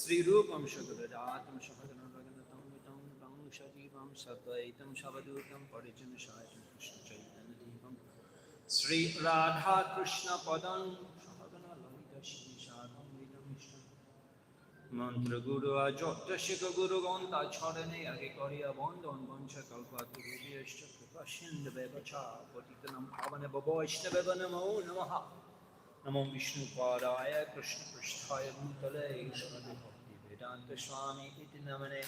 Sri Rupam Shagadatam Shakadanatam Tam Shadivam Sadvaitam Shavadutam Parijam Shaitam Krishna Chaitanya Devam Sri Radha Krishna Padam Shahagana Lalita Shri Shadam Vidam Ishtam Mantra Guru Ajota Shika Guru Ganta Charane Agikariya Bandhan Vancha Kalpatu Vishta Kripashinda Bevacha Patitanam Pavana Baboishna Bevanamo Namaha Namo Vishnu Padaya Krishna Pristhaya Bhutale Ishvara Bhakti Vedanta Swami Iti Namane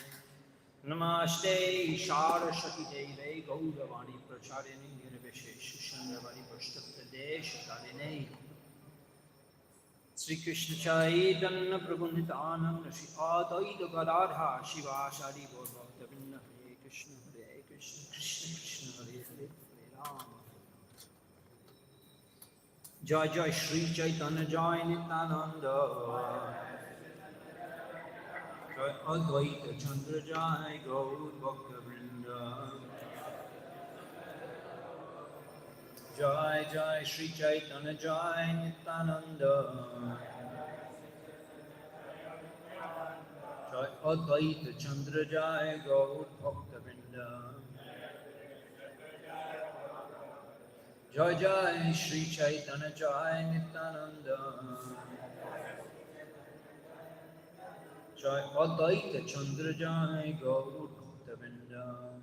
Namaste Saraswati Deve Gauravani Pracharini Nirvishesh Shandavari Prashtapta Desha Karine Sri Krishna Chaitanya Prabhu Nityananda Shri Advaita Gadadha Shivasari Gaur Bhakta Vrinda Hare Krishna Krishna Krishna Hare Hare Hare Rama Jai Jai Shri Chaitanya Jai Nityananda Jai Advaita Chandra Jai Gaur Bhakta Vrinda Jai Jai Shri Chaitanya Jai Nityananda Jai Advaita Chandra Jai Gaur Bhakta Vrinda Jai Jai Shri Chaitanya Jai Nityananda Jai Advaita Chandra Jai Gaur Bhakta Vrinda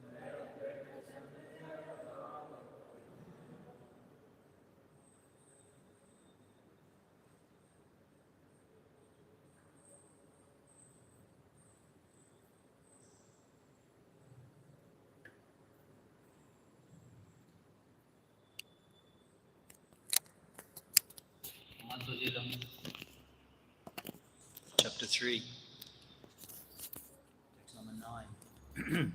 Chapter 3, text number 9.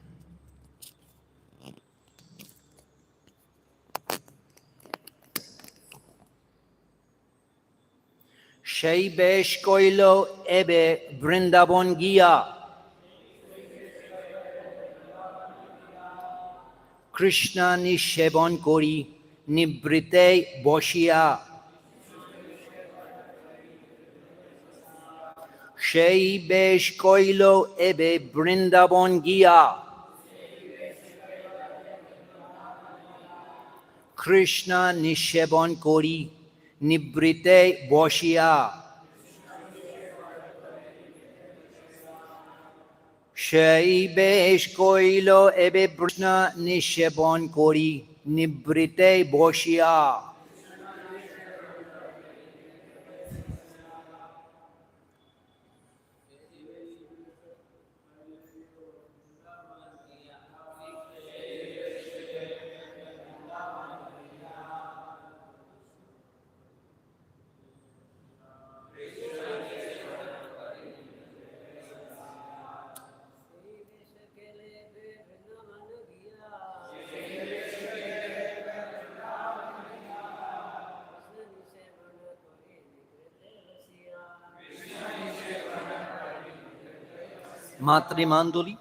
সেই বেশ কইল এবে বৃন্দাবন গিয়া কৃষ্ণ নিষেবন করি নিবৃতে বসিয়া সেই বেশ কইল এবে বৃন্দাবন গিয়া কৃষ্ণ নিষেবন করি নিবৃতে বসিয়া সেই বেশ কইল এবে কৃষ্ণ নিষেবন করি nibrite boshya. Matrimanduli.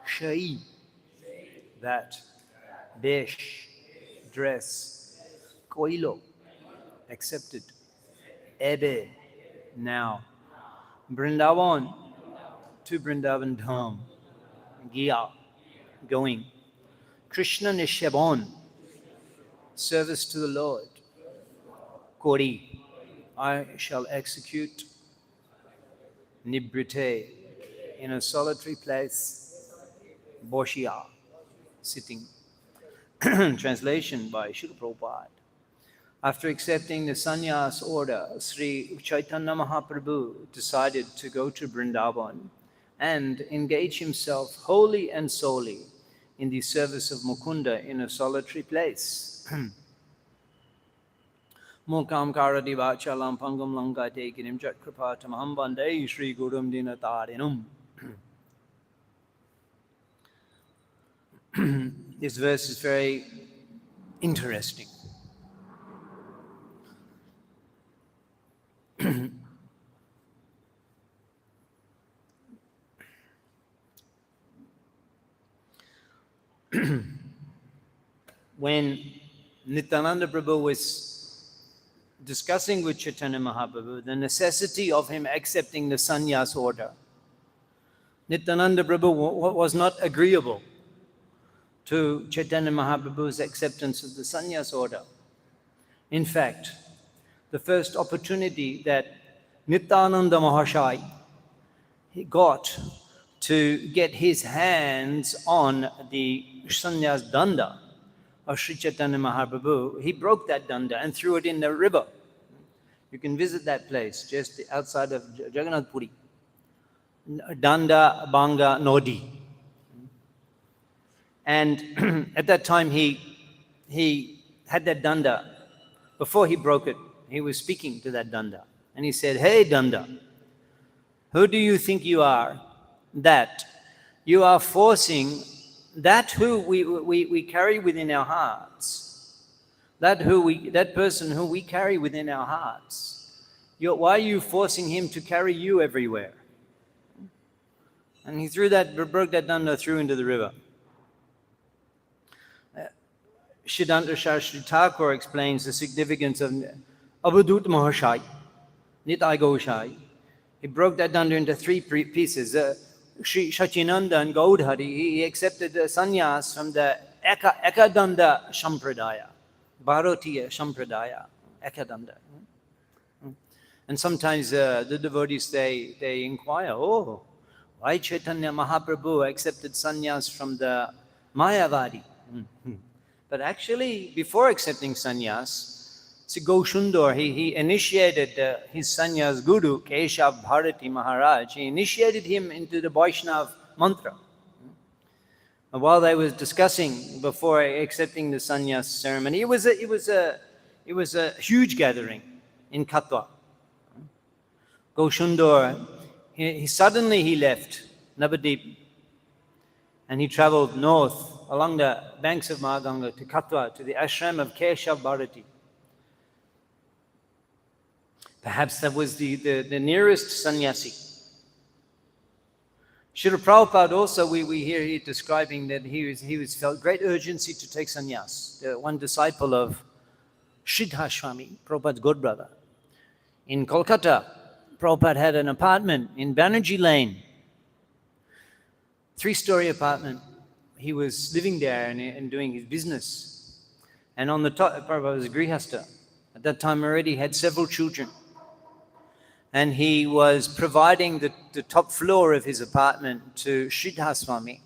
Shai, that. Desh, dress. Koilo, accepted. Ebe, now. Brindavan, to Brindavan Dham. Gia, going. Krishna Nishabon, service to the Lord. Kori, I shall execute. Nibrite, in a solitary place. Boshya, sitting. Translation by Srila Prabhupada. After accepting the sannyas order, Sri Chaitanya Mahaprabhu decided to go to Vrindavan and engage himself wholly and solely in the service of Mukunda in a solitary place. Mukam karadi vachalam pangam langate kirim chat kripatam hambande Sri Gurum dinatarinum. This verse is very interesting. When Nityananda Prabhu was discussing with Chaitanya Mahaprabhu the necessity of him accepting the sannyas order, Nityananda Prabhu was not agreeable to Chaitanya Mahaprabhu's acceptance of the sannyas order. In fact, the first opportunity that Nityananda Mahashai got to get his hands on the sannyas danda of Sri Chaitanya Mahaprabhu, he broke that danda and threw it in the river. You can visit that place just outside of Jagannath Puri. Danda Banga Nodi. And at that time he had that danda. Before he broke it, he was speaking to that danda. And he said, "Hey danda, who do you think you are that you are forcing that who we carry within our hearts, that person who we carry within our hearts, why are you forcing him to carry you everywhere?" And he broke that danda, threw into the river. Siddhanta Shastri Thakur explains the significance of Avadut Mahashai, Nitai Goshai. He broke that danda into three pieces. Sri Shachinanda and Gaudhari, he accepted the sannyas from the Ekadanda Sampradaya, Bharatiya Sampradaya, Ekadanda. And sometimes the devotees, they inquire, oh, why Chaitanya Mahaprabhu accepted sannyas from the Mayavadi? But actually, before accepting sannyas, Goshundor, he initiated his sannyas guru, Keshav Bharati Maharaj. He initiated him into the Vaishnav mantra. And while they was discussing before accepting the sannyas ceremony, it was a huge gathering in Katwa. Goshundor, he suddenly left Navadip and he traveled north along the banks of Mahaganga to Katwa, to the ashram of Keshav Bharati. Perhaps that was the nearest sannyasi. Srila Prabhupada also, we hear he describing that he felt great urgency to take sannyas. One disciple of Siddha Swami, Prabhupada's god brother, in Kolkata, Prabhupada had an apartment in Banerjee Lane, 3-story apartment. He was living there and doing his business. And on the top, Prabhupada was a grihasta. At that time already had several children. And he was providing the top floor of his apartment to Siddha Swami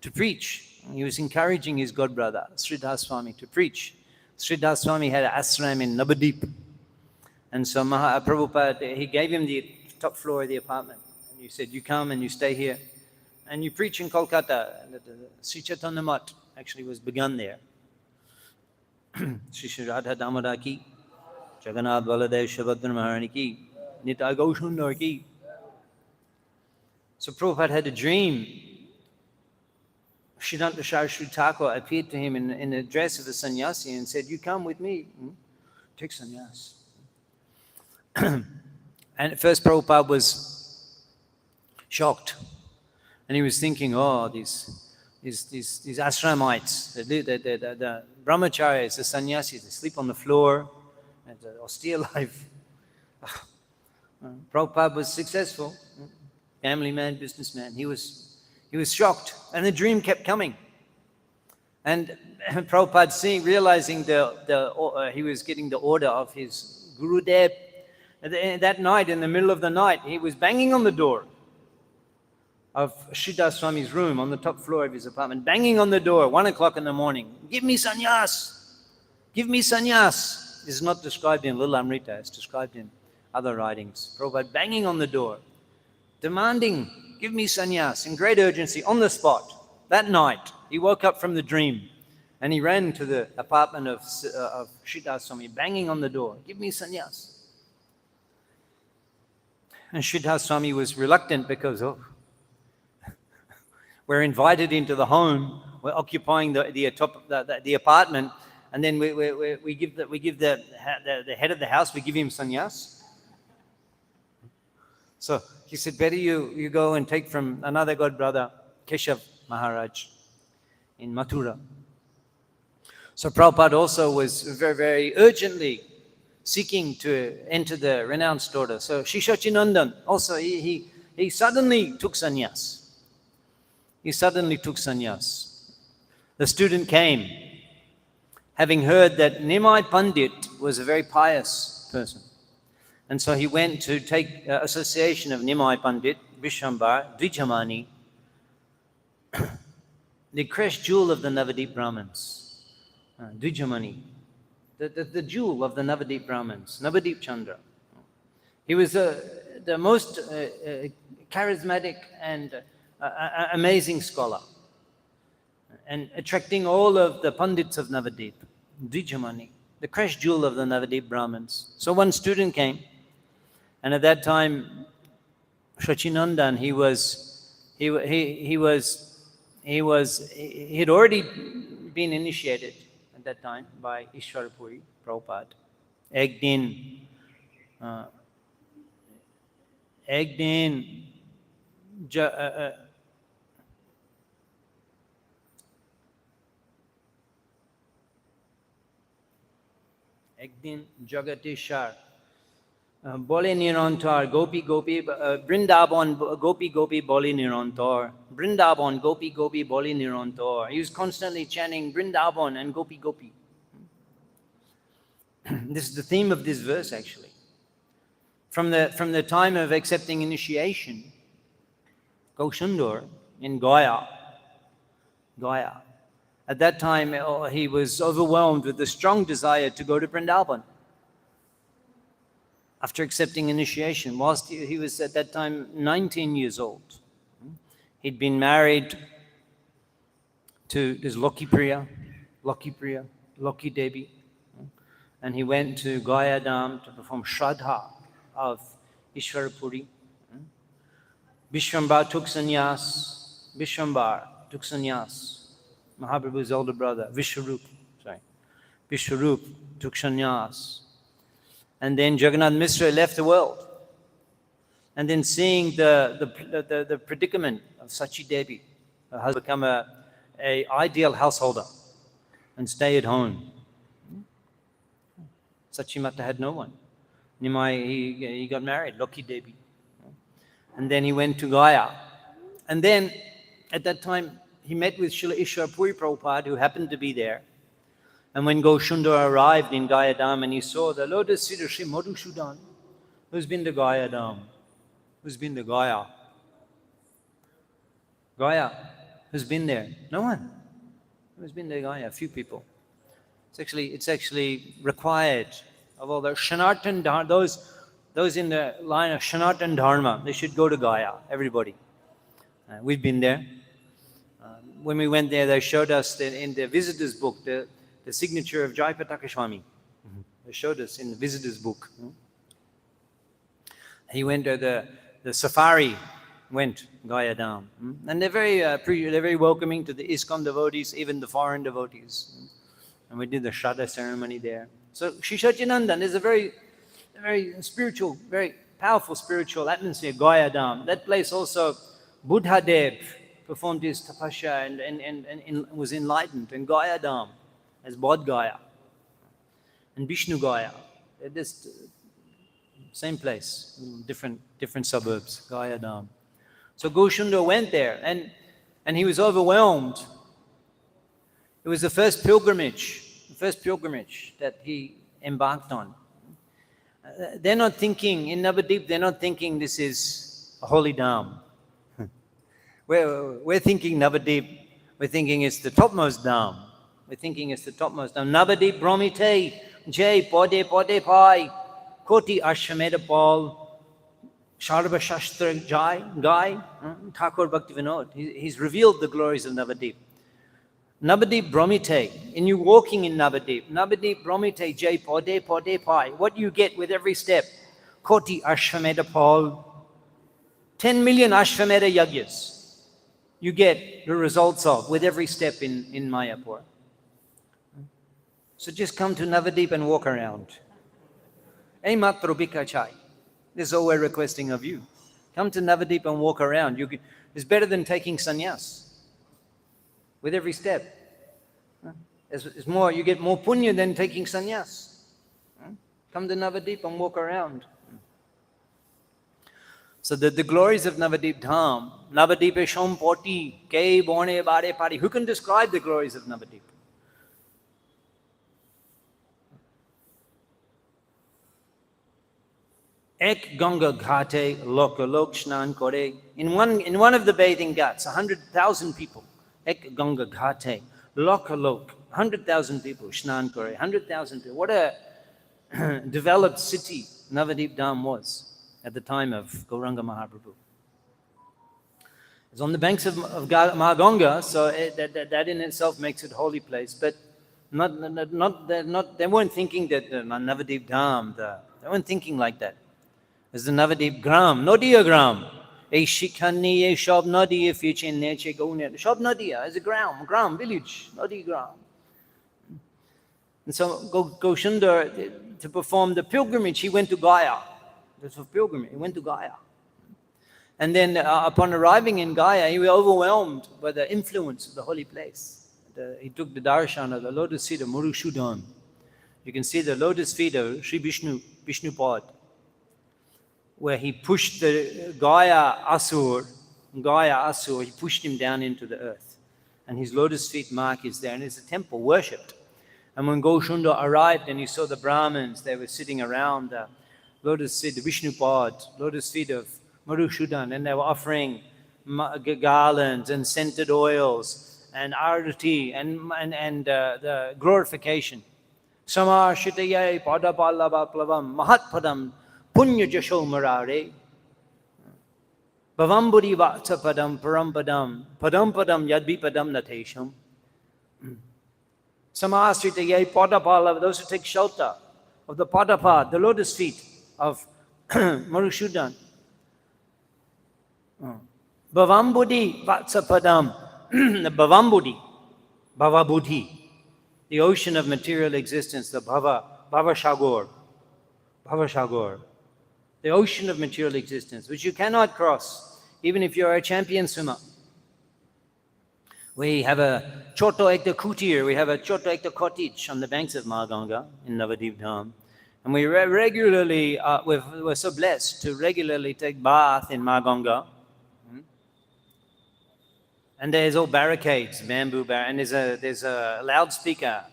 to preach. He was encouraging his godbrother, Siddha Swami, to preach. Siddha Swami had an ashram in Navadip. And so Prabhupada, he gave him the top floor of the apartment. And he said, you come and you stay here. And you preach in Kolkata. The Sri Chaitanya Math actually was begun there. Shri Radha Damodar ki, Jagannath Baladev Shabhadra Maharani ki, Nitai Gausundar ki. So Prabhupada had a dream. Siddhanta Saraswati Thakur appeared to him in the dress of a sannyasi and said, you come with me, take sannyas. And at first Prabhupada was shocked. And he was thinking, oh, these ashramites, the brahmacharis, the sannyasis, they sleep on the floor, and the austere life. Prabhupada was successful, family man, businessman. He was shocked, and the dream kept coming. And Prabhupada, realizing he was getting the order of his Gurudev, that night, in the middle of the night, he was banging on the door of Siddha Swami's room on the top floor of his apartment, banging on the door, 1 o'clock in the morning. Give me sannyas! Give me sannyas! This is not described in Lilamrita, it's described in other writings. Prabhupada banging on the door, demanding, give me sannyas, in great urgency, on the spot. That night, he woke up from the dream and he ran to the apartment of Siddha Swami, banging on the door, give me sannyas. And Siddha Swami was reluctant because, we're invited into the home, we're occupying the apartment, and then we give the head of the house, we give him sannyas. So he said, better you go and take from another god brother, Keshav Maharaj, in Mathura. So Prabhupada also was very, very urgently seeking to enter the renounced order. So Shishachinandan also, he suddenly took sannyas. He suddenly took sannyas. The student came, having heard that Nimai Pandit was a very pious person. And so he went to take association of Nimai Pandit, Vishwambar, Dvijamani, the crest jewel of the Navadip Brahmins, Dvijamani, the jewel of the Navadip Brahmins, Navadip Chandra. He was the most charismatic and amazing scholar, and attracting all of the Pandits of Navadip, Dvijamani, the crest jewel of the Navadip Brahmins. So one student came, and at that time, Shachinandan, he had already been initiated at that time by Ishwarapuri Prabhupada. একদিন জগতেশ্বর বলে নিরন্তর গোপী গোপী বৃন্দাবন গোপী গোপী বলে নিরন্তর বৃন্দাবন গোপী গোপী বলে নিরন্তর. He was constantly chanting Vrindavan and Gopi Gopi. This is the theme of this verse actually. From the time of accepting initiation, Gausundar in Gaya, at that time, he was overwhelmed with a strong desire to go to Vrindavan. After accepting initiation, whilst he was at that time 19 years old, he'd been married to this Loki Devi, and he went to Gaya Dham to perform Shraddha of Ishwarapuri. Vishwambar took sannyas. Mahaprabhu's older brother, Vishwarup took sannyas. And then Jagannath Mishra left the world. And then seeing the predicament Sachi Devi, has become a ideal householder and stay at home. Sachi Mata had no one. Nimai, he got married, Loki Devi. And then he went to Gaya. And then, at that time, he met with Srila Ishwar Puri Prabhupada, who happened to be there. And when Goshundar arrived in Gaya Dham and he saw the lotus feet of Sri Madhusudan, who's been to Gaya Dham? Who's been to Gaya? Gaya, who's been there? No one. Who's been to Gaya? A few people. It's actually required of all the Shanatan Dharma, those in the line of Shanatan Dharma, they should go to Gaya, everybody. We've been there. When we went there, they showed us in the visitor's book, the signature of Jayapataka Swami. They showed us in the visitor's book. He went to the safari, went Gaya Dham. And they're very welcoming to the ISKCON devotees, even the foreign devotees. And we did the Shraddha ceremony there. So Sri Satyanandan is a very spiritual, very powerful spiritual atmosphere, Gaya Dham. That place also, Buddha Dev performed his tapasya and was enlightened in Gaya Dham as Bodh Gaya and Vishnu Gaya. They're just same place, different suburbs, Gaya Dham. So Goshundar went there and he was overwhelmed. It was the first pilgrimage that he embarked on. They're not thinking, in Navadip, they're not thinking this is a holy dham. We're thinking Navadip, we're thinking it's the topmost dham. We're thinking it's the topmost dham. Navadip Brahmite, Jai Pode Pode Pai, Koti Ashwamedha Paul, Sharva Shastra Gai, Thakur Bhakti Vinod. He's revealed the glories of Navadip. Navadip Brahmite, and you walking in Navadip Brahmite, Jai Pode Pode Pai. What do you get with every step? Koti Ashwamedha Paul, 10 million Ashwamedha Yagyas. You get the results of with every step in Mayapur. So just come to Navadip and walk around. This is all we're requesting of you. Come to Navadip and walk around. It's better than taking sannyas. With every step. It's more, you get more punya than taking sannyas. Come to Navadip and walk around. So the glories of Navadip Dham, Navadip Shampoti, Ke Bone Bare Pari. Who can describe the glories of Navadip? Ek Ganga Ghate Loka Lok Shnan Kore. In one of the bathing ghats, 100,000 people. Ek Ganga Ghate Loka Lok. 100,000 people, Shnan Kore, 100,000 people. What a developed city Navadip Dham was at the time of Gauranga Mahaprabhu. It's on the banks of Mahaganga, so that in itself makes it a holy place. But they weren't thinking that the Navadip Dham, they weren't thinking like that. There's the Navadip Gram, Nodiya Gram. A Shikhani, a Shab Nadi, a Fichin, Neche Gaunet. Shab Nadia is a gram, village, Nadi Gram. And so Goshundar, to perform the pilgrimage, he went to Gaya. That's for pilgrimage, he went to Gaya. And then upon arriving in Gaya, he was overwhelmed by the influence of the holy place. He took the darshan of the lotus feet of Madhusudan. You can see the lotus feet of Sri Vishnupad, where he pushed the Gaya Asur, he pushed him down into the earth. And his lotus feet mark is there, and it's a temple worshipped. And when Goshundar arrived and he saw the Brahmins, they were sitting around the lotus feet, the Vishnupad, lotus feet of Madhusudan, and they were offering garlands and scented oils and arati and the glorification. Samar Shitaye Padapallava Plavam Mahatpadam Punya Jasho Marare Bhavambudi Vatsa Padam Parampadam Padam Yadvipadam Natesham. Samasritaye Padapallava, those who take shelter of the Padapa, the lotus feet of Madhusudan. Bhavambudi Vatsapadam, the Bhavabudhi, the ocean of material existence, the Bhavashagor, the ocean of material existence, which you cannot cross, even if you're a champion swimmer. We have a Choto Ekta Kutir, we have a Choto Ekta cottage on the banks of Ganga in Navadip Dham. And we regularly, we're so blessed to regularly take bath in Ganga. And there's all barricades, bamboo and there's a loudspeaker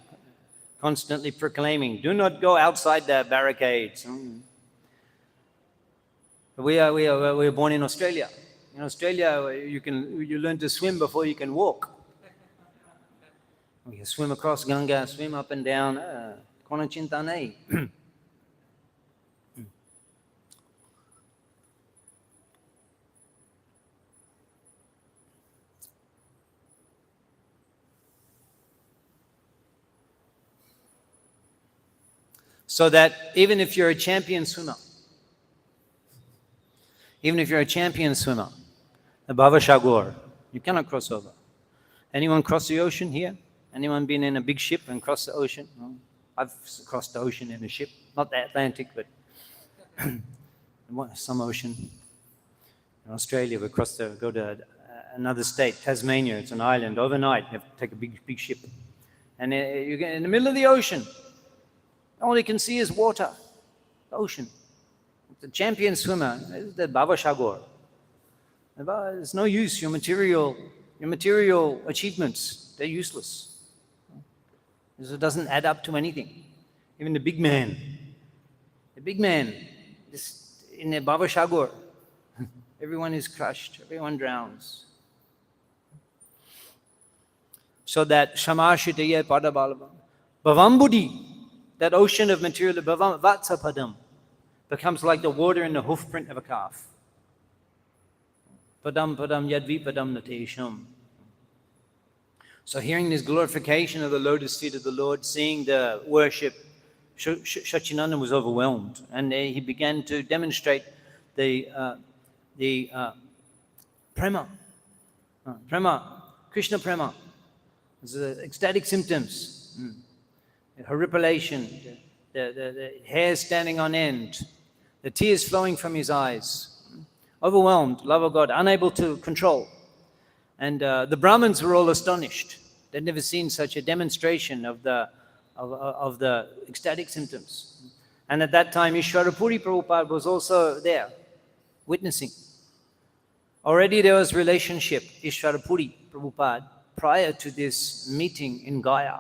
constantly proclaiming, do not go outside the barricades. We're born in Australia. In Australia, you learn to swim before you can walk. You swim across Ganga, swim up and down. Kona chinta nahi. So that even if you're a champion swimmer, the Bhava Sagar, you cannot cross over. Anyone cross the ocean here? Anyone been in a big ship and crossed the ocean? No. I've crossed the ocean in a ship, not the Atlantic, but some ocean. In Australia, we go to another state, Tasmania. It's an island. Overnight, you have to take a big ship, and you get in the middle of the ocean. All you can see is water, the ocean. The champion swimmer is the Bhava Sagar. There's no use. Your material achievements, they're useless. It doesn't add up to anything. Even the big man, this, in the Bhava Sagar, everyone is crushed, everyone drowns. So that Shamashitaya Padabalava, Bhavambudi, that ocean of material, Bhavam Vatsapadam, becomes like the water in the hoof print of a calf. Padam yadvi padam natesham. So hearing this glorification of the lotus feet of the Lord, seeing the worship, Shachinanda was overwhelmed, and he began to demonstrate the prema, Krishna prema, the ecstatic symptoms, horripilation, the hair standing on end, the tears flowing from his eyes, overwhelmed, love of God, unable to control. And the Brahmins were all astonished. They'd never seen such a demonstration of the ecstatic symptoms. And at that time, Ishwarapuri Prabhupada was also there, witnessing. Already there was relationship, Ishwarapuri Prabhupada, prior to this meeting in Gaya.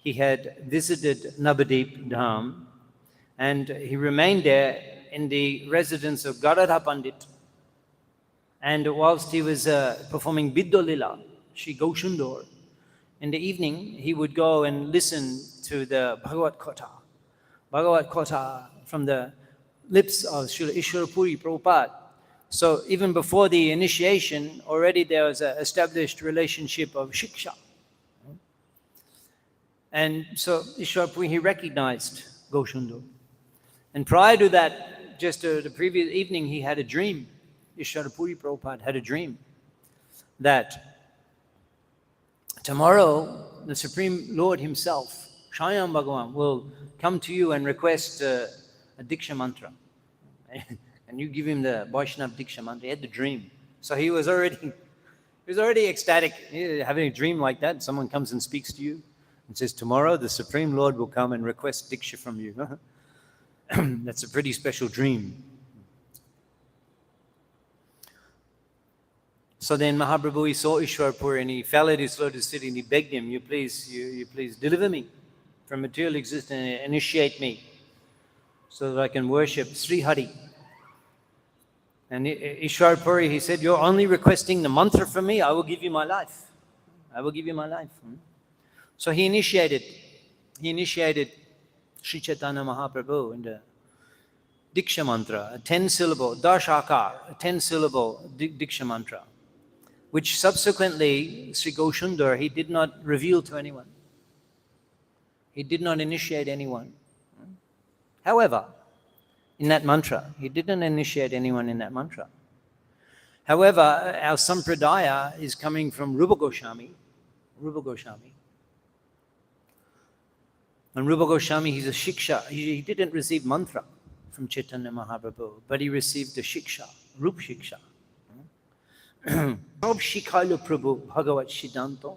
He had visited Navadip Dham, and he remained there in the residence of Gadadhar Pandit. And whilst he was performing Vidyalila, Shri Gaushundor, in the evening he would go and listen to the Bhagavad Kotha from the lips of Srila Ishwarapuri Prabhupada. So even before the initiation, already there was an established relationship of Shiksha. And so Ishwarapuri, he recognized Gaushundor. And prior to that, just the previous evening, he had a dream. Ishwarapuri Prabhupada had a dream that tomorrow the Supreme Lord himself, Swayam Bhagavan, will come to you and request a Diksha mantra. And you give him the Vaishnava Diksha mantra. He had the dream. So he was already ecstatic. Having a dream like that, someone comes and speaks to you and says, tomorrow the Supreme Lord will come and request Diksha from you. That's a pretty special dream. So then Mahaprabhu, he saw Ishwarapuri and he fell at his lotus feet and he begged him, you please deliver me from material existence and initiate me so that I can worship Sri Hari. And Ishwarapuri, he said, you're only requesting the mantra from me, I will give you my life. I will give you my life. So he initiated Sri Chaitanya Mahaprabhu in the Diksha mantra, a 10-syllable, Dashakar, a 10-syllable Diksha mantra, which subsequently Sri Gaushundar, he did not reveal to anyone. He did not initiate anyone. However, in that mantra, he didn't initiate anyone in that mantra. However, our sampradaya is coming from Rupa Goswami. And Rupa Goswami, he's a shiksha. He didn't receive mantra from Chaitanya Mahaprabhu, but he received the shiksha, Rup shiksha. Sab Shikhailo Prabhu Bhagavat Siddhanto.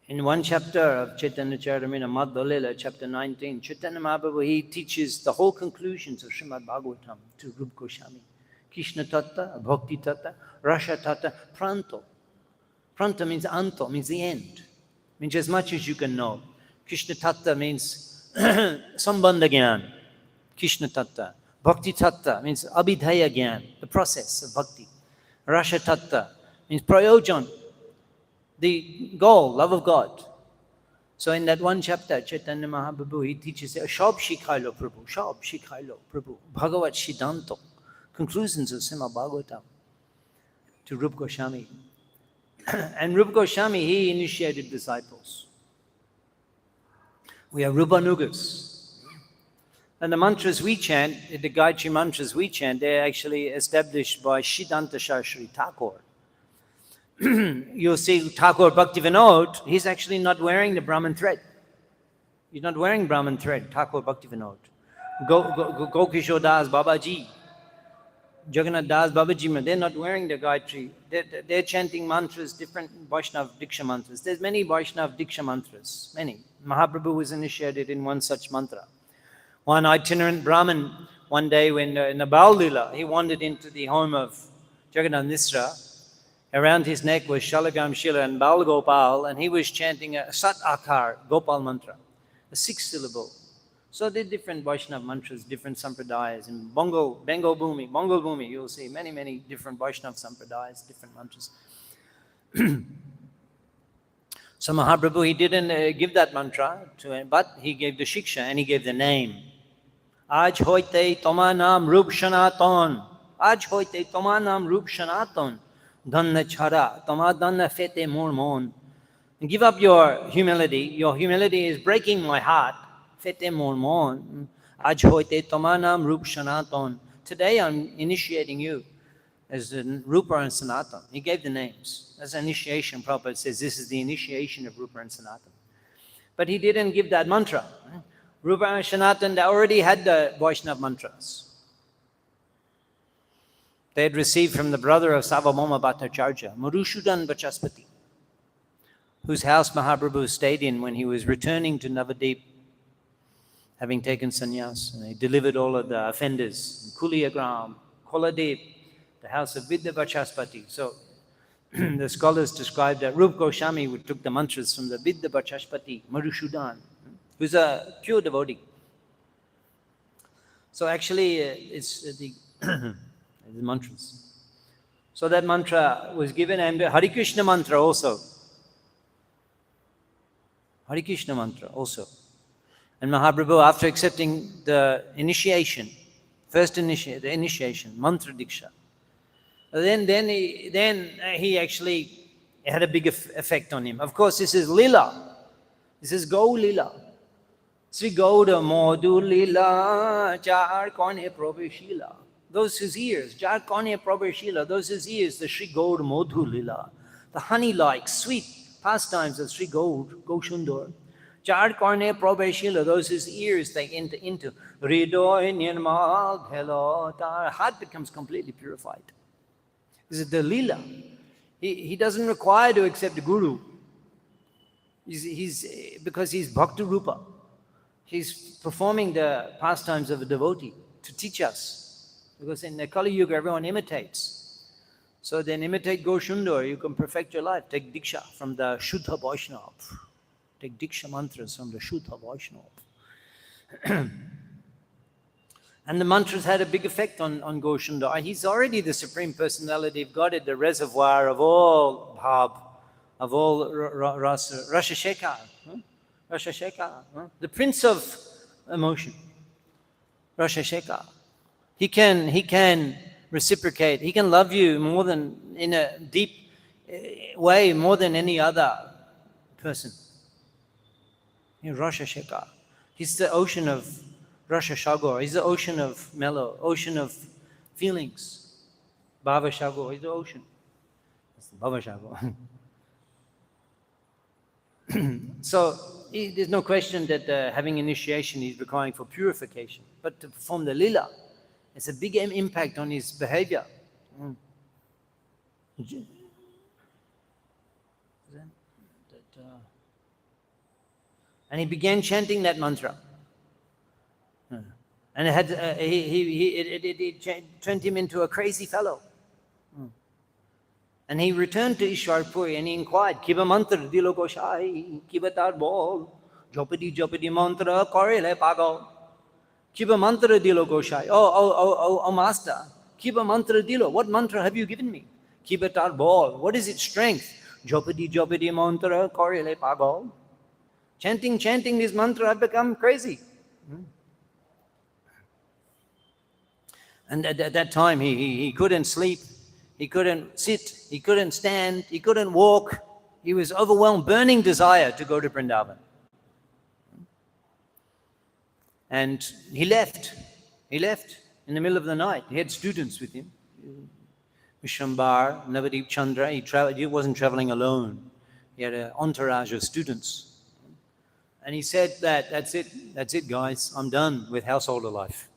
In one chapter of Chaitanya Charitamrita Madhya chapter 19, Chaitanya Mahaprabhu, he teaches the whole conclusions of Srimad Bhagavatam to Rupa Goswami. Krishna Tattva, Bhakti Tattva, Rasa Tattva, Pranto. Pranta means anto, means the end. Means as much as you can know. Krishna Tattva means Sambandha Gyan, Krishna Tattva. Bhakti Tattva means Abhidhaya Gyan, the process of bhakti. Rasa Tattva means Prayojan, the goal, love of God. So in that one chapter, Chaitanya Mahaprabhu, he teaches, Shab Shikhailo Prabhu, Shab Shikhailo Prabhu, Bhagavat Siddhanto, conclusions of Srimad Bhagavatam to Rupa Goswami. And Rupa Goswami, he initiated disciples. We are Rupanugas. And the mantras we chant, the Gayatri mantras we chant, they're actually established by Siddhanta Saraswati Thakur. You'll see Thakur Bhaktivinoda, he's actually not wearing the Brahman thread. He's not wearing Brahman thread, Thakur Bhaktivinoda. Gokishore Das Babaji, Jagannath Das Babaji, they're not wearing the Gayatri. They're chanting mantras, different Vaishnava Diksha mantras. There's many Vaishnava Diksha mantras, many. Mahaprabhu was initiated in one such mantra. One itinerant Brahmin, one day when in the Baal Lila, he wandered into the home of Jagannath Misra. Around his neck was Shalagam Shila and Baal Gopal, and he was chanting a Sat Akar Gopal mantra, a 6-syllable. So there are different Vaishnava mantras, different sampradayas. In Bengal Bhumi, you'll see many, many different Vaishnava sampradayas, different mantras. So Mahaprabhu, he didn't give that mantra to him, but he gave the shiksha and he gave the name. Aj hoite toma naam rup shanaton. Aj hoite toma naam rup shanaton. Dhanna chara, toma dhanna fete mormon. Give up your humility. Your humility is breaking my heart. Fete mormon. Aj hoite toma naam rup shanaton. Today I'm initiating you as Rupa and Sanatan. He gave the names. As an initiation, Prabhupada says this is the initiation of Rupa and Sanatan. But he didn't give that mantra. Rupa and Sanatan, they already had the Vaishnava mantras. They had received from the brother of Sarvabhauma Bhattacharya, Madhusudana Vachaspati, whose house Mahaprabhu stayed in when he was returning to Navadip, having taken sannyas. And he delivered all of the offenders in Kuliyagram, Koladip, the house of Vidya Vachaspati. So the scholars described that Rupa Goswami took the mantras from the Vidya Vachaspati, Madhusudana, who's a pure devotee. So actually, it's the mantras. So that mantra was given, and Hare Krishna mantra also. Hare Krishna mantra also. And Mahaprabhu, after accepting the initiation, the initiation, mantra diksha, then he actually had a big effect on him. Of course, this is lila. This is Gau lila. Sri Gauda Modu lila, Char Kone Prabhashila. Those whose ears, Jar Kone Prabhashila, those whose ears, the Sri Gaud Modhu Lila, the honey-like, sweet pastimes of Sri Gaud, Goshundor. Jar Kone Prabhashila, those whose ears they enter into. Ridoy Nirmal Bhelo, our heart becomes completely purified. This is the Lila. He doesn't require to accept the Guru. Because he's Bhakti Rupa. He's performing the pastimes of a devotee to teach us. Because in the Kali Yuga, everyone imitates. So then imitate Goshundor, you can perfect your life. Take Diksha from the Shuddha Vaishnava. Take Diksha mantras from the Shuddha Vaishnava. And the mantras had a big effect on Goshundor. He's already the Supreme Personality of Godhead, the reservoir of all bhav, of all rasa. Rasa Shekha. Rasa Shekha. The Prince of Emotion. Rasa Shekha. He can reciprocate. He can love you more than, in a deep way, more than any other person. Rasha Shekha. He's the ocean of Rasha Shagor. He's the ocean of mellow, ocean of feelings. Bhava Shagor. He's the ocean. That's the Bhava Shagor. So there's no question that having initiation is requiring for purification. But to perform the lila, it's a big impact on his behavior. And he began chanting that mantra. And it turned him into a crazy fellow. And he returned to Ishwarpur and he inquired, Kiba mantra dilo goshai, kiba tar bol, jopadi mantra korele pagal. Kiba mantra dilo goshai. Oh, master, kiba mantra dilo. What mantra have you given me? Kiba tar bol. What is its strength? Jopadi mantra korele pagal. Chanting this mantra, I've become crazy. And at that time, he couldn't sleep, he couldn't sit, he couldn't stand, he couldn't walk. He was overwhelmed, burning desire to go to Vrindavan. And he left in the middle of the night. He had students with him. Vishrambar, Navadip Chandra, he wasn't traveling alone. He had an entourage of students. And he said that's it guys, I'm done with householder life.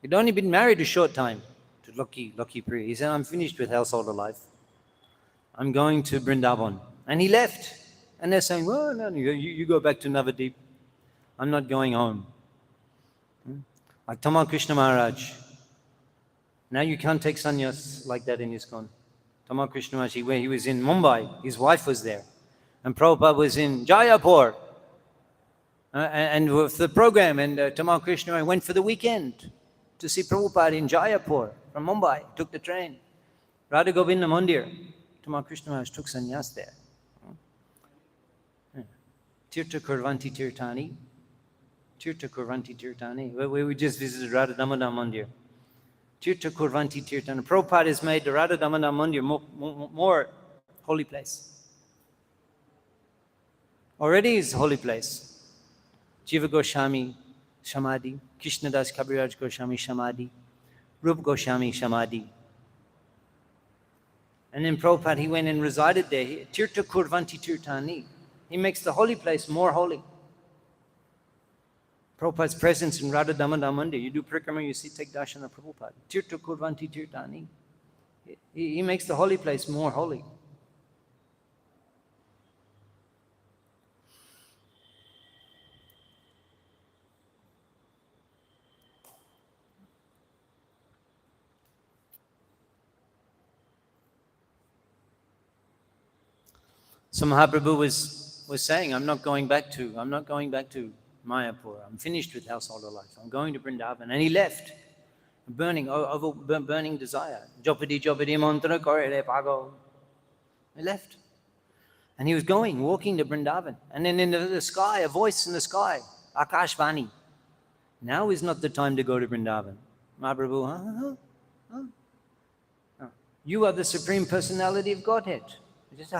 He'd only been married a short time to Lucky Priya. He said, I'm finished with householder life. I'm going to Vrindavan. And he left. And they're saying, well, no, you go back to Navadip. I'm not going home. Like Tamal Krishna Maharaj. Now you can't take sannyas like that in ISKCON. Tamal Krishna Maharaj, he was in Mumbai. His wife was there. And Prabhupada was in Jayapur. And with the program. And Tamal Krishna Maharaj went for the weekend to see Prabhupada in Jayapur from Mumbai. Took the train. Radha Govinda Mandir. Tamal Krishna Maharaj took sannyas there. Tirtha Kurvanti Tirtani. Tirtha Kurvanti Tirtani. We just visited Radha Damodar Mandir. Tirtha Kurvanti Tirtani. Prabhupada has made the Radha Damodar Mandir more holy place. Already is a holy place. Jiva Goswami Samadhi, Krishnadas Kaviraj Goswami Samadhi, Rup Goswami Samadhi. And then Prabhupada, he went and resided there. Tirtha Kurvanti Tirtani. He makes the holy place more holy. Prabhupada's presence in Radha Damodar Mandir. You do Prikrama, you see, take darshan of Prabhupada. Tirtha Kurvanti Tirtani. He makes the holy place more holy. So Mahaprabhu was saying, I'm not going back to Mayapur. I'm finished with householder life. I'm going to Vrindavan. And he left, burning desire. Jopadi mantra korele pago. He left. And he was walking to Vrindavan. And then in the sky, a voice in the sky, Akashvani. Now is not the time to go to Vrindavan. Mahaprabhu, You are the Supreme Personality of Godhead. He just,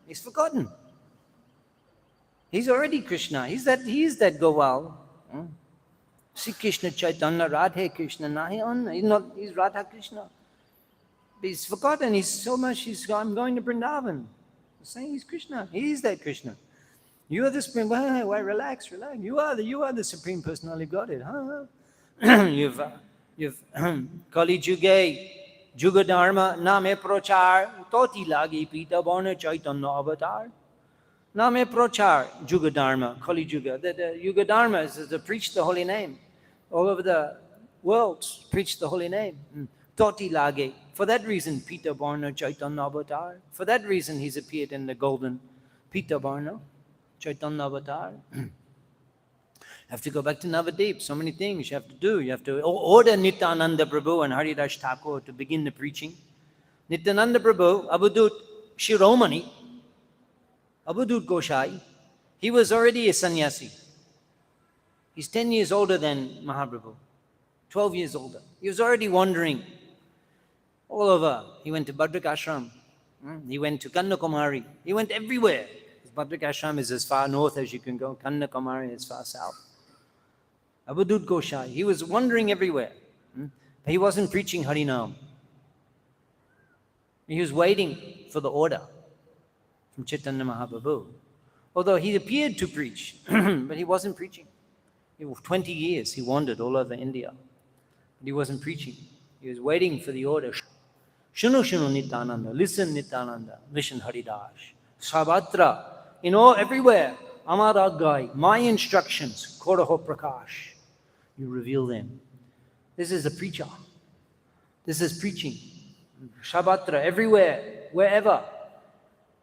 he's forgotten. He's already Krishna. He is that Gowal. Sri Krishna Chaitanya, Radhe Krishna. He's Radha Krishna. But he's forgotten. I'm going to Vrindavan. He's saying he's Krishna. He is that Krishna. You are the Supreme. Why, relax. You are the Supreme Personality of Godhead. You've Kali Juge. Juga Dharma Name Prochar Toti Lagi Pita Bona Chaitanya Avatar. Name Prochar Juga Dharma Kali Juga. The Yuga Dharma is to preach the holy name. All over the world, preach the holy name. Toti Lagi. For that reason, Pita Bona Chaitanya Avatar. For that reason, he's appeared in the golden Pita Bona Chaitanya Avatar. Have to go back to Navadip. So many things you have to do. You have to order Nityananda Prabhu and Haridas Thakur to begin the preaching. Nityananda Prabhu, Abudut Shiromani, Abudut Goshai, he was already a sannyasi. He's 10 years older than Mahaprabhu, 12 years older. He was already wandering all over. He went to Bhadrak Ashram. He went to Kanyakumari. He went everywhere. Bhadrak Ashram is as far north as you can go. Kanyakumari is far south. Abudut Goshai, he was wandering everywhere. But he wasn't preaching Harinam. He was waiting for the order from Chaitanya Mahaprabhu. Although he appeared to preach, but he wasn't preaching. 20 years he wandered all over India. But he wasn't preaching. He was waiting for the order. Shunu Shunu Nityananda, listen Nityananda, listen Haridas. Sarvatra, everywhere. Amar Agai, my instructions, Koraho Prakash. You reveal them. This is a preacher. This is preaching. Sarvatra, everywhere, wherever,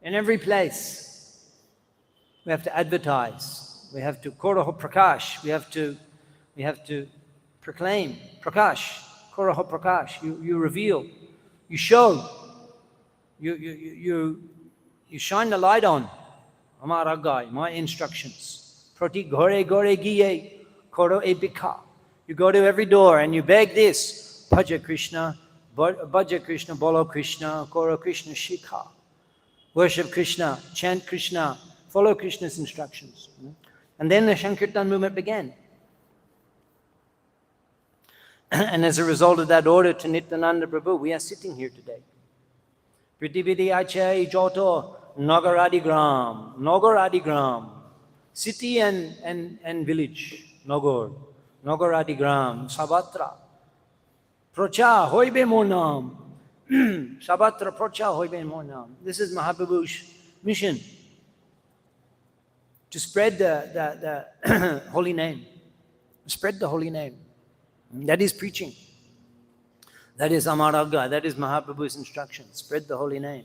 in every place. We have to advertise. We have to Koraho Prakash. We have to proclaim. Prakash, Koraho Prakash. You reveal. You show. You shine the light on. Amar Agai, my instructions. Prati Gore Gore Giye Koro Ebika. You go to every door and you beg this. Bhaja Krishna, Bolo Krishna, Koro Krishna Shikha. Worship Krishna, chant Krishna, follow Krishna's instructions. And then the Sankirtan movement began. And as a result of that order to Nityananda Prabhu, we are sitting here today. Pritibidi Achai Joto Nagaradigram, city and village, Nagaradigram, Sabatra, Procha Hoibe Monam, Sabatra Procha Hoibe Monam. This is Mahaprabhu's mission, to spread the holy name, spread the holy name. That is preaching. That is Amaragga. That is Mahaprabhu's instruction. Spread the holy name.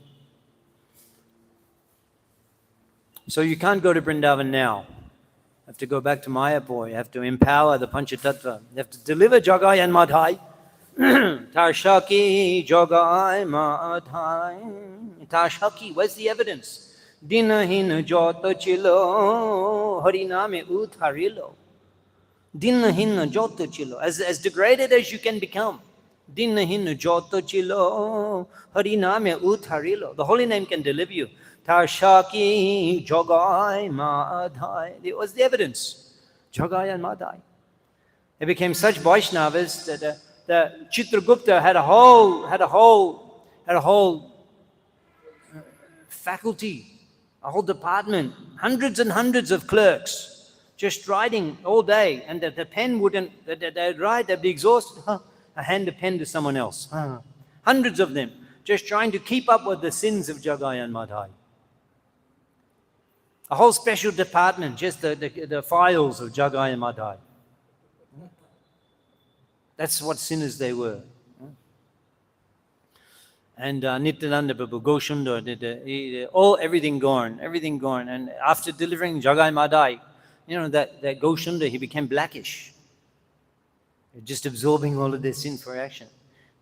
So you can't go to Vrindavan now. You have to go back to Mayapur. You have to empower the Panchatattva. You have to deliver Jagai and Madhai. Tashaki Jagai Madhai. Tashaki, where's the evidence? Dinahin Jota Chilo Hariname Utharilo. Dinahin Jota Chilo. As degraded as you can become. Dinahin Jota Chilo Hariname Utharilo. The holy name can deliver you. Tashaki Jagai Madhai. What's the evidence? Jagai and Madhai. They became such Vaishnavas that the Chitragupta had a whole faculty, a whole department, hundreds and hundreds of clerks just writing all day, and the pen wouldn't, they'd write, they'd be exhausted, hand the pen to someone else. Hundreds of them, just trying to keep up with the sins of Jagai and Madhai. A whole special department, just the files of Jagai and Madhai. That's what sinners they were. And Nityananda Prabhu, Goshundar, everything gone. And after delivering Jagai Madhai, that Goshundar, he became blackish. Just absorbing all of their sinful action.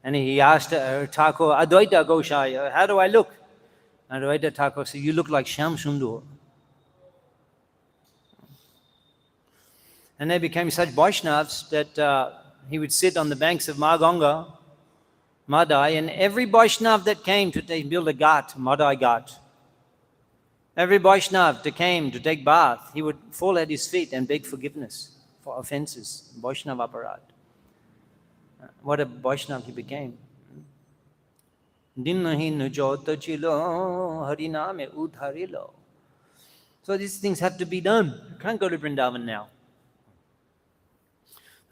And he asked Thakur, Advaita Goshai, how do I look? Advaita Thakur said, you look like Shyam Sundar. And they became such Vaishnavas that he would sit on the banks of Ganga, Madai, and every Vaishnav that came to build a ghat, Madai ghat, every Vaishnav that came to take bath, he would fall at his feet and beg forgiveness for offenses, Vaishnav aparat. What a Vaishnav he became. Dinnahin jota chilo hariname udharilo. So these things have to be done. You can't go to Vrindavan now.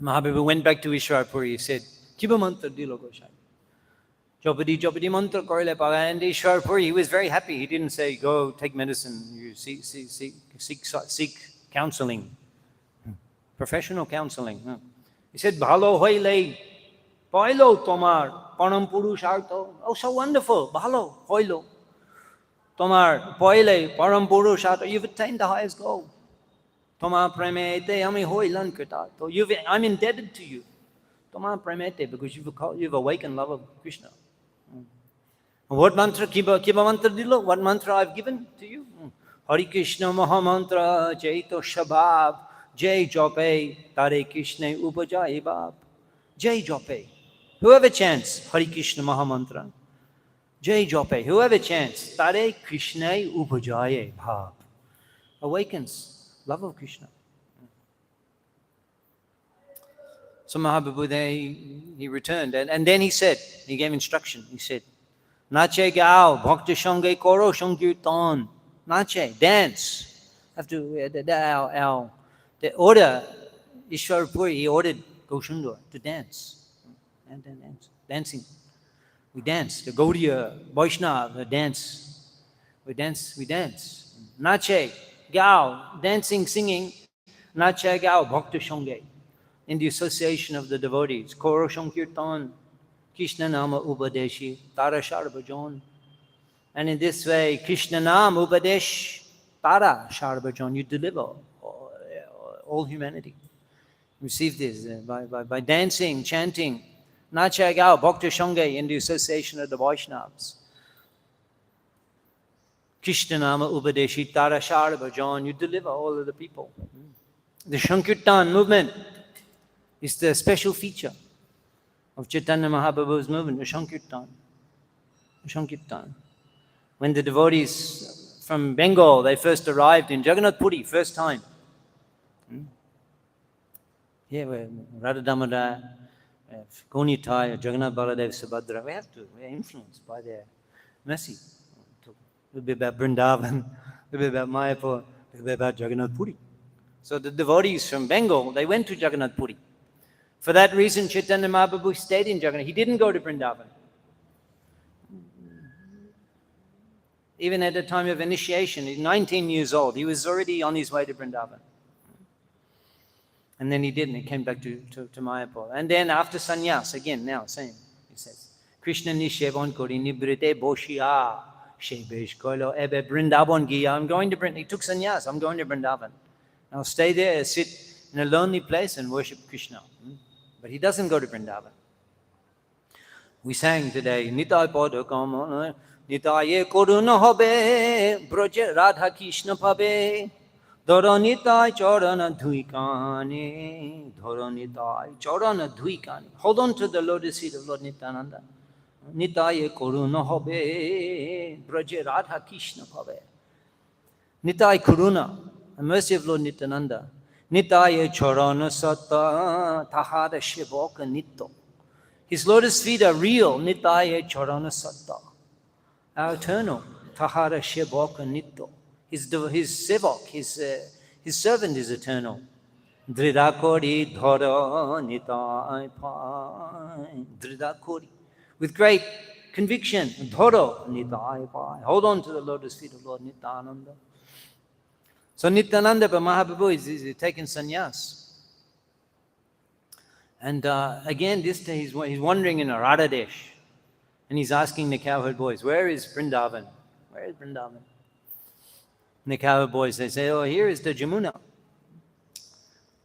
Mahaprabhu went back to Ishwarpur. He said, Kiba mantra dilo Gosai. Jopadi mantra korile paga. And Ishwarpur, he was very happy. He didn't say, go take medicine, you seek counseling, professional counseling. He said, Bhalo hoile, pailo tomar, panam purushartho. Oh, so wonderful. Bhalo hoilo. Tomar, poile, param purushartho. You've attained the highest goal. Toma premete, I'm indebted to you. Toma premete, because you've awakened love of Krishna. What mantra? Kiba mantra dilo? What mantra I've given to you? Hari Krishna Mahamantra, Jaito Shabab, Jai Jope, Tare Krishna Upajai Bab. Jai Jope. Whoever chants Hari Krishna Mahamantra, Jai Jope, whoever chants Tare Krishna Upajai Bab, awakens love of Krishna. So Mahaprabhu, he returned, and then he gave instruction. He said, Nache gao, bhakti shange koro sankirtan. Nache, dance. Have to, the order, Ishwarpur, he ordered Goshundar to dance. And dance. Dancing. We dance. The Gaudiya, Vaishnava dance. We dance. Nache, Gao, dancing, singing. Nache, Gao, Bhakta Shange. In the association of the devotees. Koro Sankirtan, Krishna Nama Upadeshi, Tara Shara Bhajan. And in this way, Krishna Nama Upadesh, Tara Shara Bhajan. You deliver all humanity. Receive this by dancing, chanting. Nacha Gao, Bhakta Shange, in the association of the Vaishnavas. Krishna Nama Upadeshi Tara Shara Bhajan, you deliver all of the people. The Sankirtan movement is the special feature of Chaitanya Mahaprabhu's movement, the Sankirtan. The Sankirtan. When the devotees from Bengal, they first arrived in Jagannath Puri, first time. Here, Radha Damodar, Gonitai, Jagannath Baladev, Subhadra, we're influenced by their mercy. A little bit about Vrindavan, a little bit about Mayapur, a little bit about Jagannath Puri. So the devotees from Bengal, they went to Jagannath Puri. For that reason, Chaitanya Mahaprabhu stayed in Jagannath. He didn't go to Vrindavan. Even at the time of initiation, he's 19 years old. He was already on his way to Vrindavan. And then he didn't. He came back to Mayapur. And then after sannyas, again, now, same, he says, Krishna nishevan kori nibrite boshia shebesh kolo ebe Vrindavan giya. I'm going to Vrindavan. He took sannyas. I'm going to Vrindavan. I'll stay there, sit in a lonely place and worship Krishna. But he doesn't go to Vrindavan. We sang today, Nitai Pada Kama, Nitaye Koruna Hobe, Broje Radha Krishna Pabe, Dhoranitai Chorana Dhuikani, Dhoranitai Chorana Dhuikani. Hold on to the lotus feet of Lord Nityananda. Nitaye Koruna Hobe, Broje Radha Krishna Pabe. Nitai Koruna, the mercy of Lord Nityananda. Nitaye Chorana Satta, Tahara Shivoka Nitto. His lotus feet are real. Nitaye Chorana Satta. Our eternal. Tahara Shivoka Nitto. His sevak, his servant is eternal. Dridakori Dhara Nitai Pai. Dridakori. With great conviction. Dhara Nitai Pai. Hold on to the lotus feet of Lord Nityananda. So Nityananda Mahaprabhu is taking sannyas. And again, this day he's wandering in Radhadesh. And he's asking the cowherd boys, where is Vrindavan? Where is Vrindavan? And the cowherd boys, they say, oh, here is the Jamuna.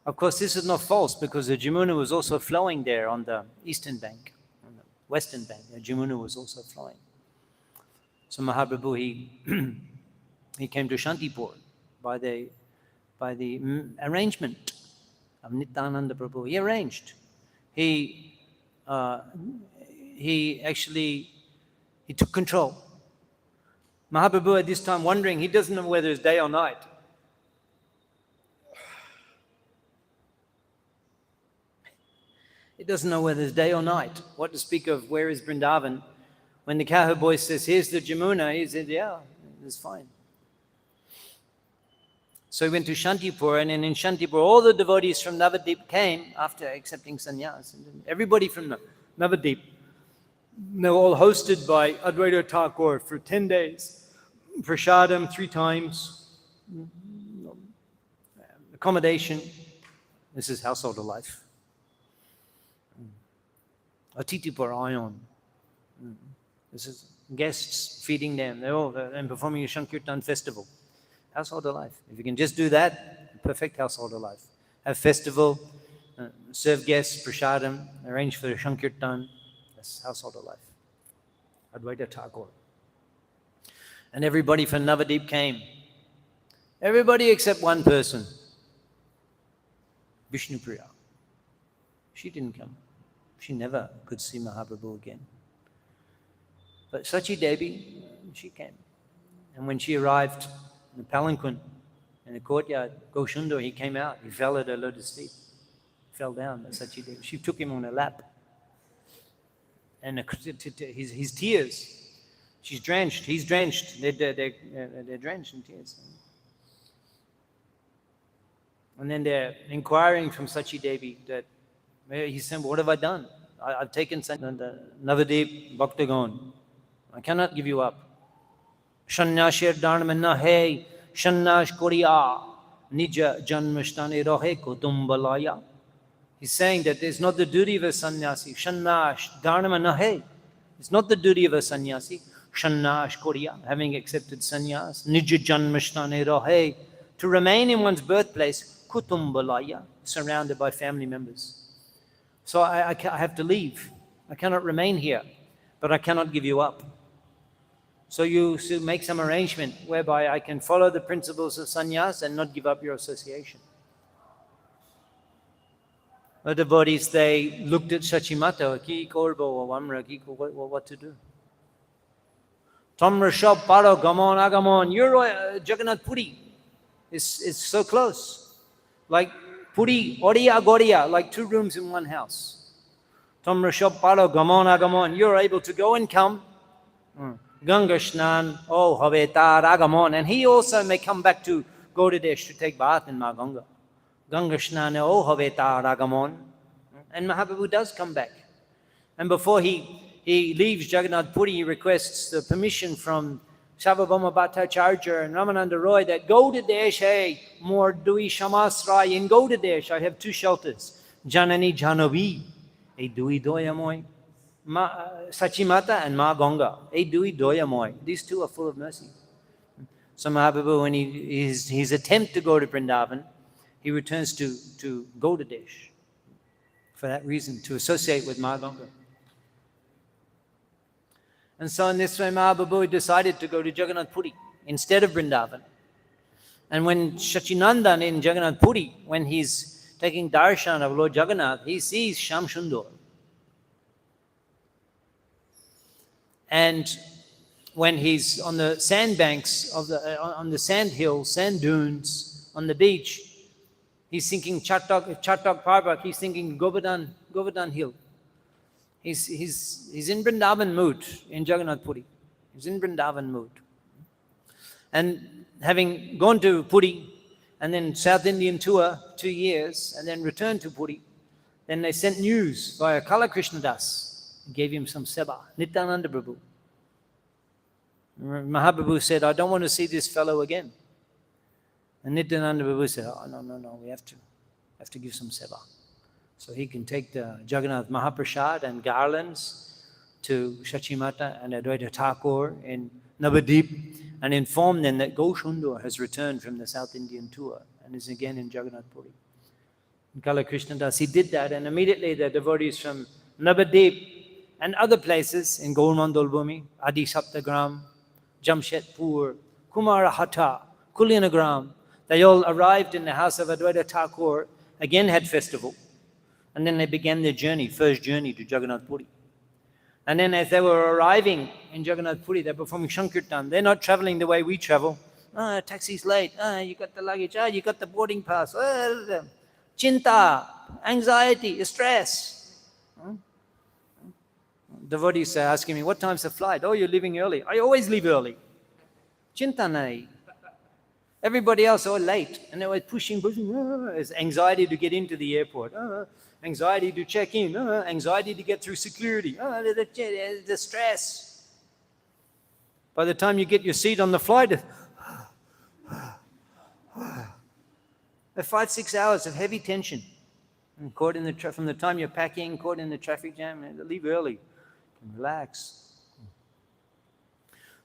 Of course, this is not false because the Jamuna was also flowing there on the eastern bank, on the western bank. The Jamuna was also flowing. So Mahaprabhu, he came to Shantipur by the arrangement of Nityananda Prabhu. He arranged. He took control. Mahaprabhu at this time wondering, he doesn't know whether it's day or night. He doesn't know whether it's day or night. What to speak of where is Vrindavan? When the cowherd boy says, here's the Jamuna, he said, yeah, it's fine. So he went to Shantipur, and then in Shantipur, all the devotees from Navadip came after accepting sannyas. And everybody from Navadip, they were all hosted by Advaita Thakur for 10 days. Prasadam 3 times, accommodation. This is household of life. Atiti Parayan. This is guests feeding them. They're all and performing a Sankirtan festival. Household of life. If you can just do that, perfect household of life. Have festival, serve guests, prasadam, arrange for a Sankirtan. That's household of life. Advaita Thakur. And everybody from Navadip came. Everybody except one person. Vishnupriya. She didn't come. She never could see Mahaprabhu again. But Sachi Devi, she came. And when she arrived in the palanquin, in the courtyard, Goshundar, he came out. He fell at her lotus feet. Fell down, Sachi Devi. She took him on her lap. And his tears, she's drenched, he's drenched, they're drenched in tears. And then they're inquiring from Sachi Devi that, he said, what have I done? I've taken the Navadip Bhaktagon. I cannot give you up. Shannashir dharma nahe, shannash koriya, nija janmashtane rohe kutumbalaya. He's saying that it's not the duty of a sannyasi. Shannash dharma nahe. It's not the duty of a sannyasi. Shannash koriya, having accepted sannyas, nija janmashtane rohe, to remain in one's birthplace, kutumbalaya, surrounded by family members. So I have to leave. I cannot remain here, but I cannot give you up. So you should make some arrangement whereby I can follow the principles of sannyas and not give up your association. The devotees, they looked at Shachimata, ki korbo wamra, what to do. Tamra shab paro gamon agamon, you're Jagannath Puri. It's so close. Like Puri, Oriya, Goriya, like 2 rooms in one house. Tamra shab paro gamon agamon, you're able to go and come. Ganga Shnan, oh Havetar Agamon, and he also may come back to Gaudadesh to take bath in Ma Ganga. Ganga Shnan, oh Havetar Agamon. And Mahaprabhu does come back. And before he leaves Jagannath Puri, he requests the permission from Sarvabhauma Bhattacharya and Ramananda Roy that Gaudadesh, hey, more Dui Shamasrai in Gaudadesh. I have 2 shelters. Janani Janavi, a Dui Doyamoy. Sachimata and Ma Ganga. Dui Doyamoy. These 2 are full of mercy. So Mahaprabhu, when his attempt to go to Vrindavan, he returns to Gaudadesh for that reason, to associate with Ma Ganga. And so in this way, Mahaprabhu decided to go to Jagannath Puri instead of Vrindavan. And when Shachinandan in Jagannath Puri, when he's taking darshan of Lord Jagannath, he sees Shyam Sundar. And when he's on the sandbanks on the sand hills, sand dunes, on the beach, he's thinking Chatak Parbat, he's thinking Govardhan Hill. He's in Vrindavan mood in Jagannath Puri. He's in Vrindavan mood. And having gone to Puri and then South Indian tour 2 years and then returned to Puri, then they sent news via Kala Krishna Das. Gave him some seva. Nityananda Prabhu. Mahaprabhu said, I don't want to see this fellow again. And Nityananda Prabhu said, oh, no, we have to give some seva. So he can take the Jagannath Mahaprasad and garlands to Shachimata and Advaita Thakur in Navadip and inform them that Gaushundur has returned from the South Indian tour and is again in Jagannath Puri. In Kala Krishna Das, he did that, and immediately the devotees from Navadip and other places in Gaurmandal Bhumi, Adi Saptagram, Jamshedpur, Kumarahata, Kulinagram, they all arrived in the house of Advaita Thakur, again had festival, and then they began their journey, first journey to Jagannath Puri. And then as they were arriving in Jagannath Puri, they're performing Shankirtan. They're not traveling the way we travel. Taxi's late. You got the luggage. You got the boarding pass. Chinta, anxiety, stress. Devotees are asking me, what time's the flight? Oh, you're leaving early. I always leave early. Chinta nahi. Everybody else are late. And they were pushing. There's anxiety to get into the airport. Anxiety to check in. Anxiety to get through security. The stress. By the time you get your seat on the flight, 5-6 hours of heavy tension. And caught in from the time you're packing, caught in the traffic jam, leave early. Relax.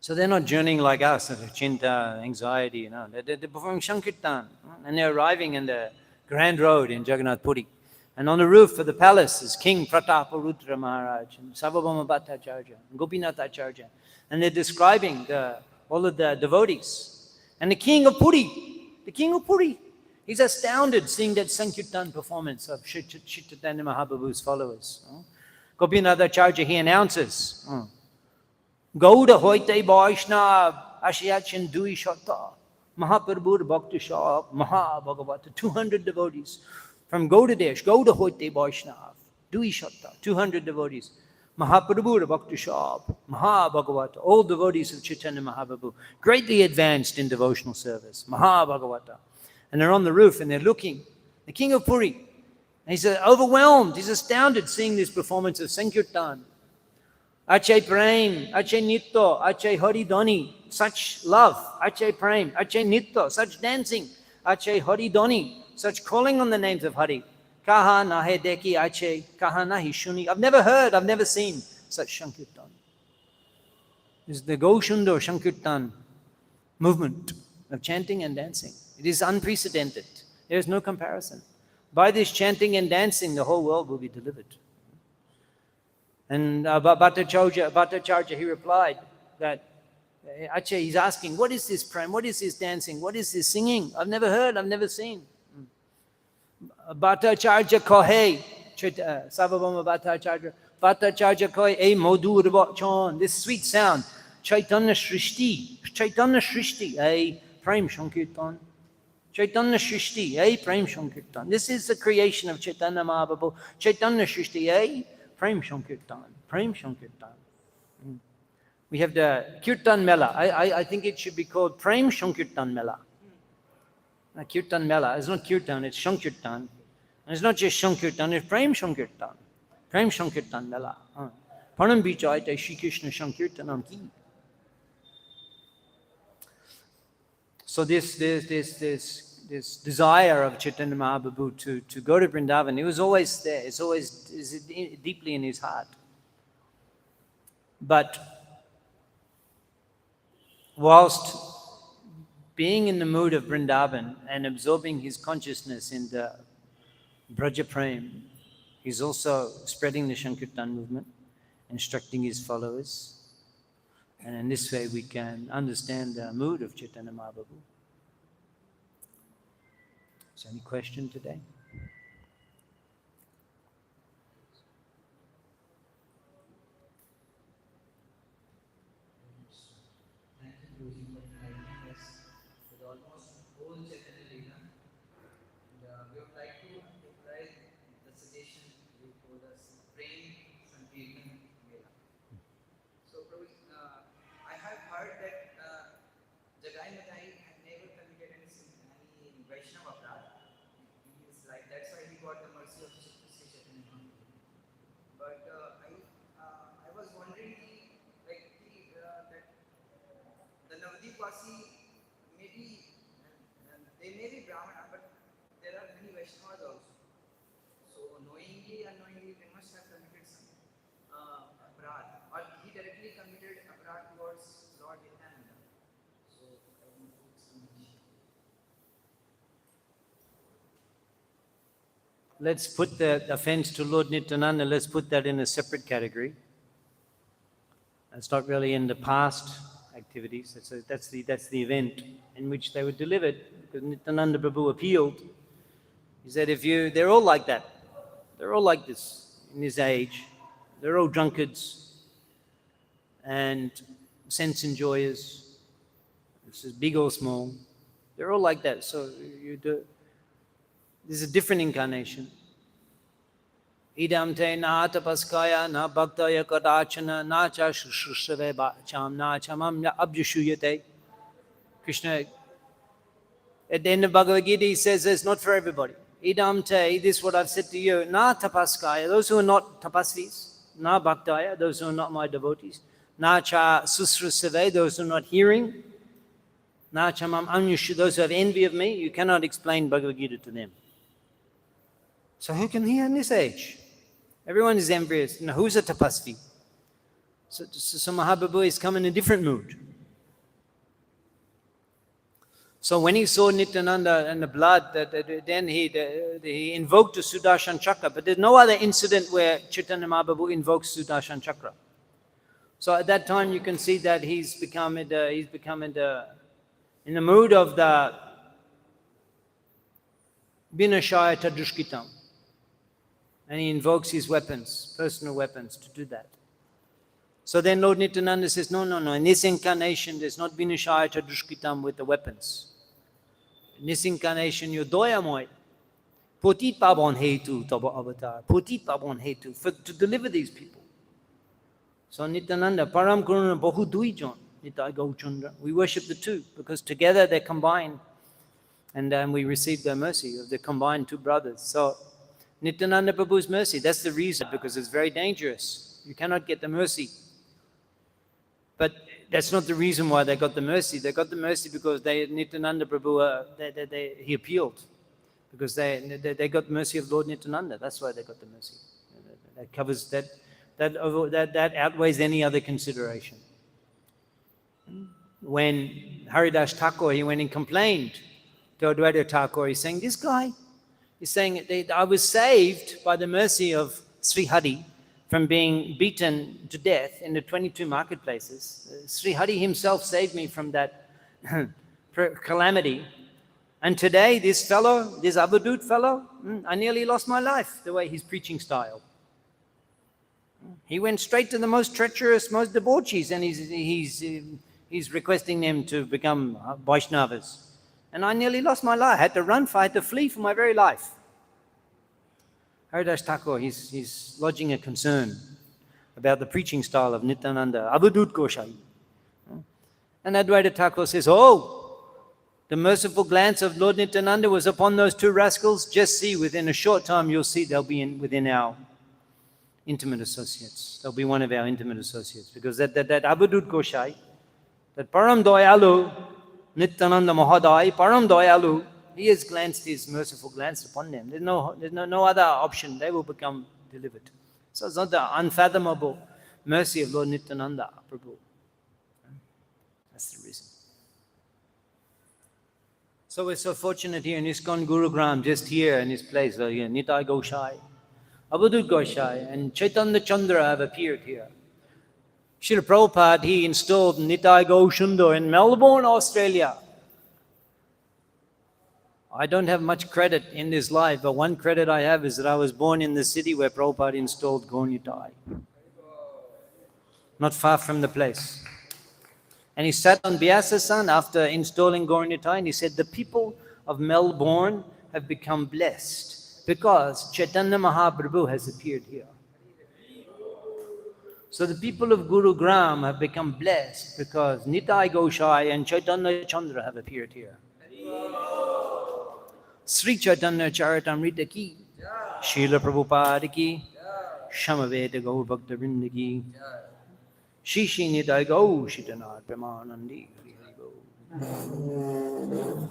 So they're not journeying like us, chinta, anxiety, They're performing Shankirtan. And they're arriving in the Grand Road in Jagannath Puri. And on the roof of the palace is King Prataparudra Maharaj and Sarvabhauma Bhattacharya and Gopinath Acharya. And they're describing all of the devotees. And the king of Puri, he's astounded seeing that Sankirtan performance of Chaitanya Mahaprabhu's followers. Gopinath Acharya, he announces, Gauda hoite Vaishnav Ashiyachin Dui Shata Mahaprabhur Bhakti Shah Maha Bhagavata, 200 devotees from Gaudadesh, Gauda hoite Vaishnav Dui Shata, 200 devotees. Mahaprabhur Bhakti Shah Maha Bhagavata, all devotees of Chaitanya Mahaprabhu, greatly advanced in devotional service, Maha Bhagavata. And they're on the roof and they're looking. The king of Puri, And he's overwhelmed, he's astounded seeing this performance of Sankirtan. Ache Prem, Ache Nitto, Ache Haridhani, such love, Ache Prem, Ache Nitto, such dancing, Ache Haridhani, such calling on the names of Hari. Kaha nahe deki Ache, kaha nahi shuni. I've never heard, I've never seen such Sankirtan. This is the Gaushundar Sankirtan movement of chanting and dancing. It is unprecedented. There is no comparison. By this chanting and dancing, the whole world will be delivered. And Bhattacharya, he replied that, Ache, he's asking, what is this prem? What is this dancing? What is this singing? I've never heard, I've never seen. Bhattacharya kohe, Sarvabhauma Bhattacharya kohe, ei modur vachon, this sweet sound, Chaitanya Shrishti, ei prem Sankirtan. Chaitanya Shrishti, ei prem Sankirtan. This is the creation of Chaitanya Mahaprabhu. Chaitanya Shrishti, ei prem Sankirtan. Prem Sankirtan. We have the Kirtan Mela. I think it should be called Prem Sankirtan Mela. Kirtan Mela. It's not Kirtan, it's Sankirtan. And it's not just Sankirtan, it's Prem Sankirtan. Prem Sankirtan Mela. Param Bichayate Shri Krishna Sankirtanam Ki. So this desire of Chaitanya Mahaprabhu to go to Vrindavan, it was always there. It's always deeply in his heart. But whilst being in the mood of Vrindavan and absorbing his consciousness in the Braja Prem, he's also spreading the Sankirtan movement, instructing his followers. And in this way we can understand the mood of Chaitanya Mahaprabhu. Is there any question today? Thank you, Prabhuji, for enlightening us with almost whole Chaitanya Leela. And we would like to apply the suggestion you told us, praying Sankirtan Leela. So, Prabhuji, I have heard that Jagai Madai had never committed any Vaishnava aparadh. He is like, that's why he got the mercy of Sri Chaitanya Mahaprabhu. But I was wondering, like, that the Navadvipvasi maybe they may be Brahmana, but there are many Vaishnavas also. So knowingly, unknowingly, they must have committed some aparadh, or he directly committed aparadh towards Lord Nityananda. So I want to put some. Let's put the offense to Lord Nityananda, let's put that in a separate category. It's not really in the past activities. That's the event in which they were delivered, because Nityananda Prabhu appealed. He said, they're all like that. They're all like this in his age. They're all drunkards and sense enjoyers. This is big or small. They're all like that. So this is a different incarnation. Idam te na tapaskaya na bhaktaya kadachana na cha shushrave bacham na chamam na abjushuyate. Krishna, at the end of Bhagavad Gita, he says it's not for everybody. Idam te, this is what I've said to you, na tapaskaya, those who are not tapasvis, na bhaktaya, those who are not my devotees, na cha susrusave, those who are not hearing, na chamam anyushu, those who have envy of me, you cannot explain Bhagavad Gita to them. So who can hear in this age? Everyone is envious. Now, who's a tapasvi? So Mahaprabhu is come in a different mood. So when he saw Nityananda and the blood, then he invoked the Sudarshan Chakra. But there's no other incident where Chaitanya Mahaprabhu invokes Sudarshan Chakra. So at that time you can see that he's become in the mood of the Vinashaya Tadrushkitam. And he invokes his weapons, personal weapons, to do that. So then Lord Nityananda says, no, in this incarnation there's not Vinashaya Tadrushkitam with the weapons. In this incarnation you're doyamoy. Potit pabon hetu taba avatar. Potit pabon hetu, to deliver these people. So Nityananda, Param Karuna Bahu Duijon, Nitai Gauchundra. We worship the two because together they're combined. And we receive their mercy of the combined two brothers. So Nityananda Prabhu's mercy. That's the reason, because it's very dangerous. You cannot get the mercy. But that's not the reason why they got the mercy. They got the mercy because Nityananda Prabhu, he appealed. Because they got mercy of Lord Nityananda. That's why they got the mercy. That covers that outweighs any other consideration. When Haridas Thakur, he went and complained to Advaita Thakur, he's saying, this guy, he's saying, I was saved by the mercy of Sri Hari from being beaten to death in the 22 marketplaces. Sri Hari himself saved me from that calamity. And today, this fellow, this Avadut fellow, I nearly lost my life, the way his preaching style. He went straight to the most treacherous, most debauchees, and he's requesting them to become Vaishnavas. And I nearly lost my life. I had to flee for my very life. Haridas Thakur, he's lodging a concern about the preaching style of Nityananda, Avadut Gosai. And Advaita Thakur says, oh, the merciful glance of Lord Nityananda was upon those two rascals. Just see, within a short time, you'll see they'll be within our intimate associates. They'll be one of our intimate associates. Because that Avadut Gosai, that Param Dayalu, Nityananda Mahadai, Param Dayalu, he has glanced his merciful glance upon them. There's no other option. They will become delivered. So it's not the unfathomable mercy of Lord Nityananda Prabhu. That's the reason. So we're so fortunate here in ISKCON Gurugram, just here in this place, Nitai Gosai, Avadut Gosai, and Chaitanya Chandra have appeared here. Srila Prabhupada, he installed Nitai Goshundo in Melbourne, Australia. I don't have much credit in this life, but one credit I have is that I was born in the city where Prabhupada installed Gaur Nitai. Not far from the place. And he sat on Byasasan after installing Gaur Nitai, and he said, the people of Melbourne have become blessed because Chaitanya Mahaprabhu has appeared here. So the people of Gurugram have become blessed because Nitai Gosai and Chaitanya Chandra have appeared here. Sri Chaitanya Charitamrita ki, Srila Prabhupada ki, Shamaveda Gaur Bhakta Vrinda ki, Shishi Nitai Gau Shitanath Premanandi Hari Hari Gau.